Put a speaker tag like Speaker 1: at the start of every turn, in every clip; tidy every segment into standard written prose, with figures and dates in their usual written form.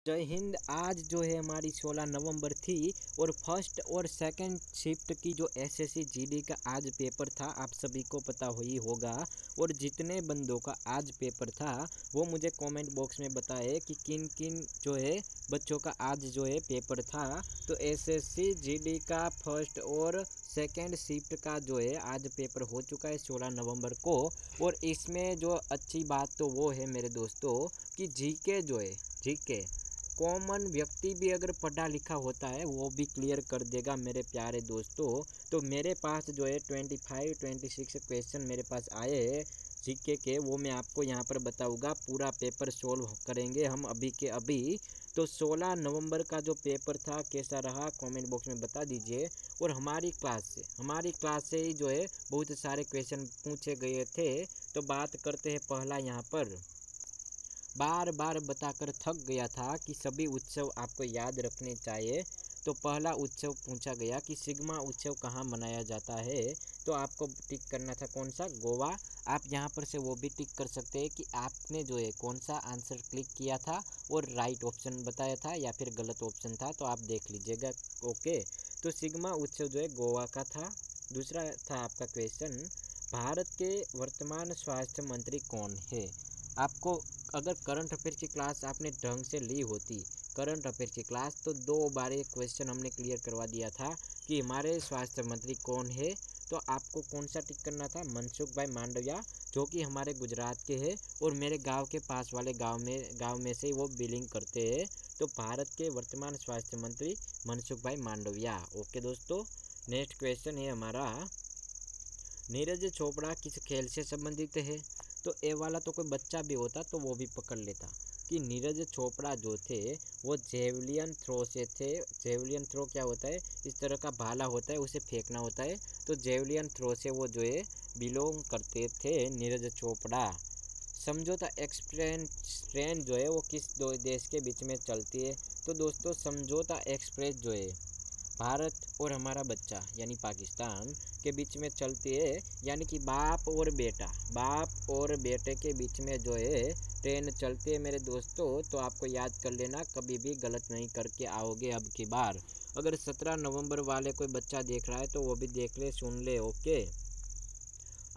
Speaker 1: जय हिंद। आज जो है हमारी 16 नवंबर थी और फर्स्ट और सेकंड शिफ्ट की जो एसएससी जीडी का आज पेपर था, आप सभी को पता ही होगा। और जितने बंदों का आज पेपर था वो मुझे कमेंट बॉक्स में बताए कि किन किन जो है बच्चों का आज जो है पेपर था। तो एसएससी जीडी का फर्स्ट और सेकंड शिफ्ट का जो है आज पेपर हो चुका है 16 नवंबर को। और इसमें जो अच्छी बात तो वो है मेरे दोस्तों कि जीके जो है, जीके कॉमन व्यक्ति भी अगर पढ़ा लिखा होता है वो भी क्लियर कर देगा मेरे प्यारे दोस्तों। तो मेरे पास जो है 26 क्वेश्चन मेरे पास आए हैं जीके के, वो मैं आपको यहाँ पर बताऊँगा। पूरा पेपर सोल्व करेंगे हम अभी के अभी। तो 16 नवंबर का जो पेपर था कैसा रहा कमेंट बॉक्स में बता दीजिए। और हमारी क्लास से ही जो है बहुत सारे क्वेश्चन पूछे गए थे। तो बात करते हैं पहला, यहाँ पर बार बार बताकर थक गया था कि सभी उत्सव आपको याद रखने चाहिए। तो पहला उत्सव पूछा गया कि सिग्मा उत्सव कहाँ मनाया जाता है। तो आपको टिक करना था कौन सा, गोवा। आप यहाँ पर से वो भी टिक कर सकते हैं कि आपने जो है कौन सा आंसर क्लिक किया था और राइट ऑप्शन बताया था या फिर गलत ऑप्शन था, तो आप देख लीजिएगा। ओके, तो सिग्मा उत्सव जो है गोवा का था। दूसरा था आपका क्वेश्चन, भारत के वर्तमान स्वास्थ्य मंत्री कौन है। आपको अगर करंट अफेयर की क्लास आपने ढंग से ली होती, करंट अफेयर की क्लास, तो 2 बार एक क्वेश्चन हमने क्लियर करवा दिया था कि हमारे स्वास्थ्य मंत्री कौन है। तो आपको कौन सा टिक करना था, मनसुख भाई मांडविया, जो कि हमारे गुजरात के हैं और मेरे गांव के पास वाले गांव में से वो बिलोंग करते हैं। तो भारत के वर्तमान स्वास्थ्य मंत्री मनसुख भाई मांडविया। ओके दोस्तों, नेक्स्ट क्वेश्चन है हमारा, नीरज चोपड़ा किस खेल से संबंधित है। तो ए वाला तो कोई बच्चा भी होता तो वो भी पकड़ लेता कि नीरज चोपड़ा जो थे वो जेवलियन थ्रो से थे। जेवलियन थ्रो क्या होता है, इस तरह का भाला होता है, उसे फेंकना होता है। तो जेवलियन थ्रो से वो जो है बिलोंग करते थे नीरज चोपड़ा। समझौता एक्सप्रेस ट्रेन जो है वो किस दो देश के बीच में चलती है। तो दोस्तों समझौता एक्सप्रेस जो है भारत और हमारा बच्चा यानी पाकिस्तान के बीच में चलती है, यानी कि बाप और बेटे के बीच में जो है ट्रेन चलती है मेरे दोस्तों। तो आपको याद कर लेना, कभी भी गलत नहीं करके आओगे अब की बार। अगर 17 नवंबर वाले कोई बच्चा देख रहा है तो वो भी देख ले, सुन ले। ओके,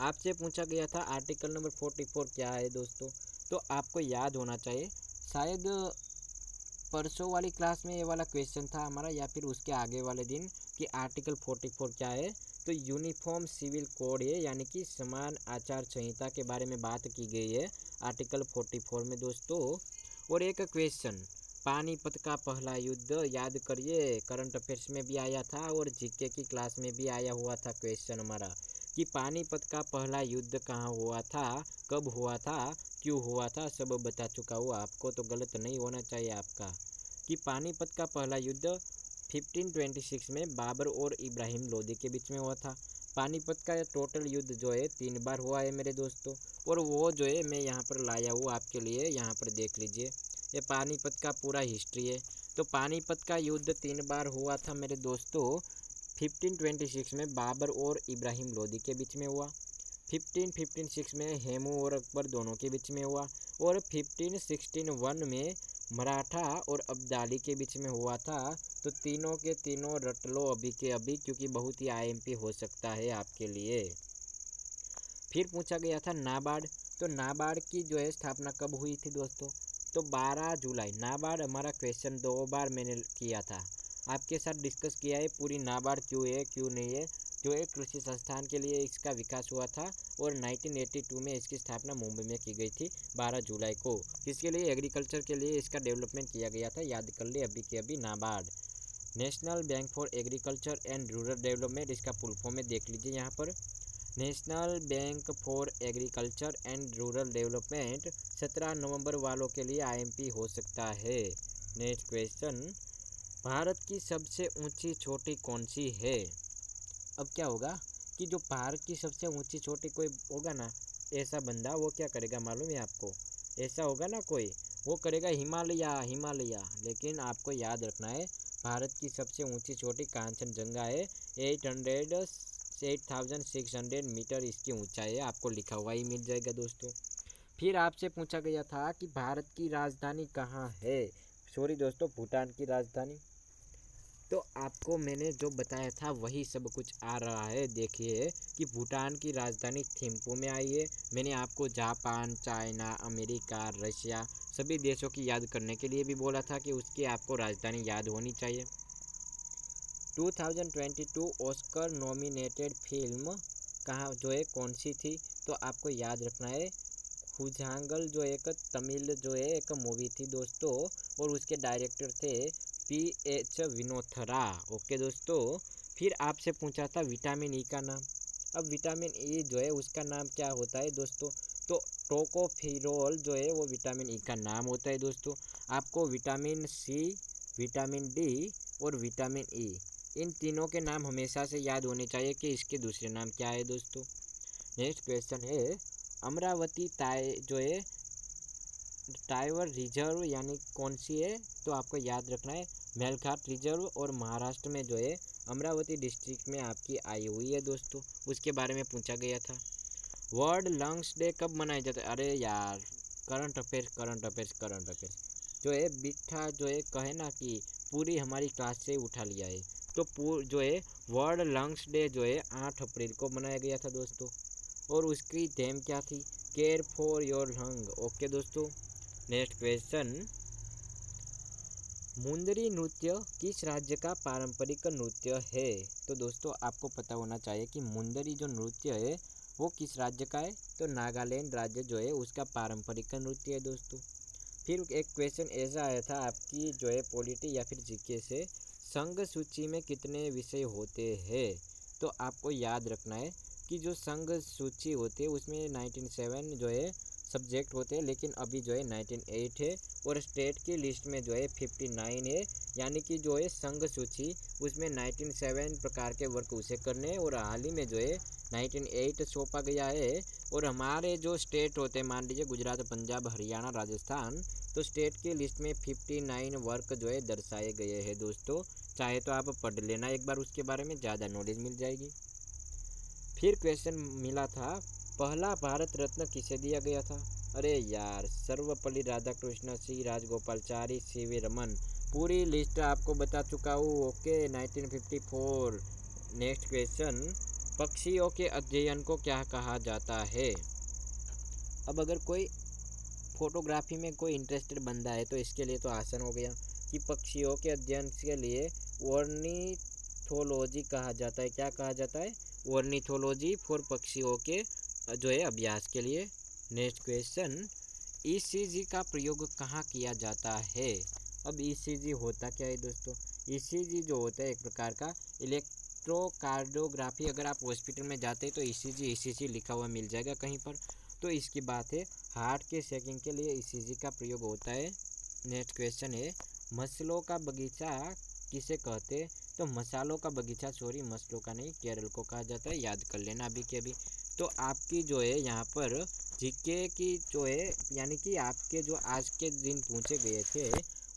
Speaker 1: आपसे पूछा गया था आर्टिकल नंबर 44 क्या है दोस्तों। तो आपको याद होना चाहिए, शायद परसों वाली क्लास में ये वाला क्वेश्चन था हमारा या फिर उसके आगे वाले दिन, कि आर्टिकल 44 क्या है। तो यूनिफॉर्म सिविल कोड है, यानी कि समान आचार संहिता के बारे में बात की गई है आर्टिकल 44 में दोस्तों। और एक क्वेश्चन, पानीपत का पहला युद्ध याद करिए, करंट अफेयर्स में भी आया था और जीके की क्लास में भी आया हुआ था क्वेश्चन हमारा, कि पानीपत का पहला युद्ध कहाँ हुआ था, कब हुआ था, क्यों हुआ था, सब बता चुका हूँ आपको। तो गलत नहीं होना चाहिए आपका, कि पानीपत का पहला युद्ध 1526 में बाबर और इब्राहिम लोदी के बीच में हुआ था। पानीपत का टोटल युद्ध जो है 3 बार हुआ है मेरे दोस्तों। और वो जो है मैं यहाँ पर लाया हूँ आपके लिए, यहाँ पर देख लीजिए, ये पानीपत का पूरा हिस्ट्री है। तो पानीपत का युद्ध 3 बार हुआ था मेरे दोस्तों। 1526 में बाबर और इब्राहिम लोदी के बीच में हुआ, 1556 में हेमू और अकबर दोनों के बीच में हुआ, और 1561 में मराठा और अब्दाली के बीच में हुआ था। तो तीनों के तीनों रट लो अभी के अभी, क्योंकि बहुत ही आईएमपी हो सकता है आपके लिए। फिर पूछा गया था नाबार्ड। तो नाबार्ड की जो है स्थापना कब हुई थी दोस्तों। तो 12 जुलाई। नाबार्ड हमारा क्वेश्चन 2 बार मैंने किया था, आपके साथ डिस्कस किया है पूरी नाबार्ड क्यों है क्यों नहीं है। जो एक कृषि संस्थान के लिए इसका विकास हुआ था और 1982 में इसकी स्थापना मुंबई में की गई थी 12 जुलाई को। किसके लिए, एग्रीकल्चर के लिए इसका डेवलपमेंट किया गया था, याद कर ले अभी के अभी NABARD. National bank for agriculture and rural development, इसका फुल फॉर्म में देख लीजिए यहाँ पर, national bank for agriculture and rural development. 17 नवंबर वालों के लिए आईएमपी हो सकता है। नेक्स्ट क्वेश्चन, भारत की सबसे ऊंची चोटी कौन सी है। अब क्या होगा कि जो भारत की सबसे ऊंची चोटी कोई होगा ना, ऐसा बंदा, वो क्या करेगा मालूम है आपको, ऐसा होगा ना कोई, वो करेगा हिमालय। लेकिन आपको याद रखना है भारत की सबसे ऊंची चोटी कांचनजंगा है, 8600 मीटर इसकी ऊंचाई है, आपको लिखा हुआ ही मिल जाएगा दोस्तों। फिर आपसे पूछा गया था कि भारत की राजधानी कहाँ है। सॉरी दोस्तों, भूटान की राजधानी। तो आपको मैंने जो बताया था वही सब कुछ आ रहा है। देखिए कि भूटान की राजधानी थिम्पू में आई है। मैंने आपको जापान, चाइना, अमेरिका, रशिया सभी देशों की याद करने के लिए भी बोला था कि उसकी आपको राजधानी याद होनी चाहिए। 2022 ऑस्कर नॉमिनेटेड फिल्म कहाँ जो है कौन सी थी? तो आपको याद रखना है खुजांगल, जो एक तमिल जो है एक मूवी थी दोस्तों, और उसके डायरेक्टर थे PH विनोथरा। ओके दोस्तों। फिर आपसे पूछा था विटामिन ई का नाम। अब विटामिन ई जो है उसका नाम क्या होता है दोस्तों? तो टोकोफिरोल जो है वो विटामिन ई का नाम होता है दोस्तों। आपको विटामिन सी, विटामिन डी और विटामिन ई, इन तीनों के नाम हमेशा से याद होने चाहिए कि इसके दूसरे नाम क्या है दोस्तों। नेक्स्ट क्वेश्चन है अमरावती जो है टाइगर रिजर्व यानी कौन सी है? तो आपको याद रखना है मेलघाट रिजर्व, और महाराष्ट्र में जो है अमरावती डिस्ट्रिक्ट में आपकी आई हुई है दोस्तों। उसके बारे में पूछा गया था। वर्ल्ड लंग्स डे कब मनाया जाता है? अरे यार, current affairs current affairs current affairs जो है बिट्ठा जो है कहे ना कि पूरी हमारी क्लास से उठा लिया है। तो जो है वर्ल्ड लंग्स डे जो है 8 अप्रैल को मनाया गया था दोस्तों, और उसकी थीम क्या थी? Care for your lung. Okay दोस्तों। नेक्स्ट क्वेश्चन, मुंदरी नृत्य किस राज्य का पारंपरिक नृत्य है? तो दोस्तों आपको पता होना चाहिए कि मुंदरी जो नृत्य है वो किस राज्य का है? तो नागालैंड राज्य जो है उसका पारंपरिक नृत्य है दोस्तों। फिर एक क्वेश्चन ऐसा आया था आपकी जो है पॉलिटी या फिर जीके से, संघ सूची में कितने विषय होते हैं? तो आपको याद रखना है कि जो संघ सूची होती है उसमें 1907 जो है सब्जेक्ट होते हैं, लेकिन अभी जो है 1908 है, और स्टेट की लिस्ट में जो है 59 है। यानी कि जो है संघ सूची उसमें 1907 प्रकार के वर्क उसे करने हैं, और हाल ही में जो है 1908 सौंपा गया है। और हमारे जो स्टेट होते हैं, मान लीजिए गुजरात, पंजाब, हरियाणा, राजस्थान, तो स्टेट की लिस्ट में 59 वर्क जो है दर्शाए गए हैं दोस्तों। चाहे तो आप पढ़ लेना एक बार, उसके बारे में ज़्यादा नॉलेज मिल जाएगी। फिर क्वेश्चन मिला था पहला भारत रत्न किसे दिया गया था? अरे यार, सर्वपल्ली राधाकृष्ण, सी राजगोपालचारी, CV रमन। पूरी लिस्ट आपको बता चुका हूँ। ओके, 1954। नेक्स्ट क्वेश्चन, पक्षियों के अध्ययन को क्या कहा जाता है? अब अगर कोई फोटोग्राफी में कोई इंटरेस्टेड बंदा है तो इसके लिए तो आसान हो गया कि पक्षियों के अध्ययन के लिए ऑर्निथोलॉजी कहा जाता है। क्या कहा जाता है? ऑर्निथोलॉजी फॉर पक्षियों के जो है अभ्यास के लिए। नेक्स्ट क्वेश्चन, ECG का प्रयोग कहाँ किया जाता है? अब ECG होता क्या है दोस्तों? ECG जो होता है एक प्रकार का इलेक्ट्रोकार्डियोग्राफी। अगर आप हॉस्पिटल में जाते हैं तो ECG लिखा हुआ मिल जाएगा कहीं पर। तो इसकी बात है हार्ट के चेकिंग के लिए ECG का प्रयोग होता है। नेक्स्ट क्वेश्चन है मसलों का बगीचा किसे कहते? तो मसालों का बगीचा, सॉरी मसलों का नहीं, केरल को कहा जाता है। याद कर लेना अभी के अभी। तो आपकी जो है यहाँ पर जीके की जो है यानी कि आपके जो आज के दिन पूछे गए थे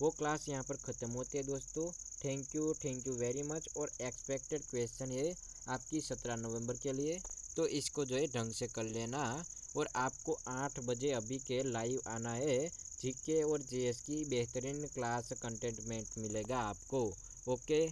Speaker 1: वो क्लास यहाँ पर ख़त्म होती है दोस्तों। Thank you very much. और एक्सपेक्टेड क्वेश्चन है आपकी 17 नवंबर के लिए, तो इसको जो है ढंग से कर लेना। और आपको 8 बजे अभी के लाइव आना है। जीके और जीएस की बेहतरीन क्लास कंटेंटमेंट मिलेगा आपको। ओके।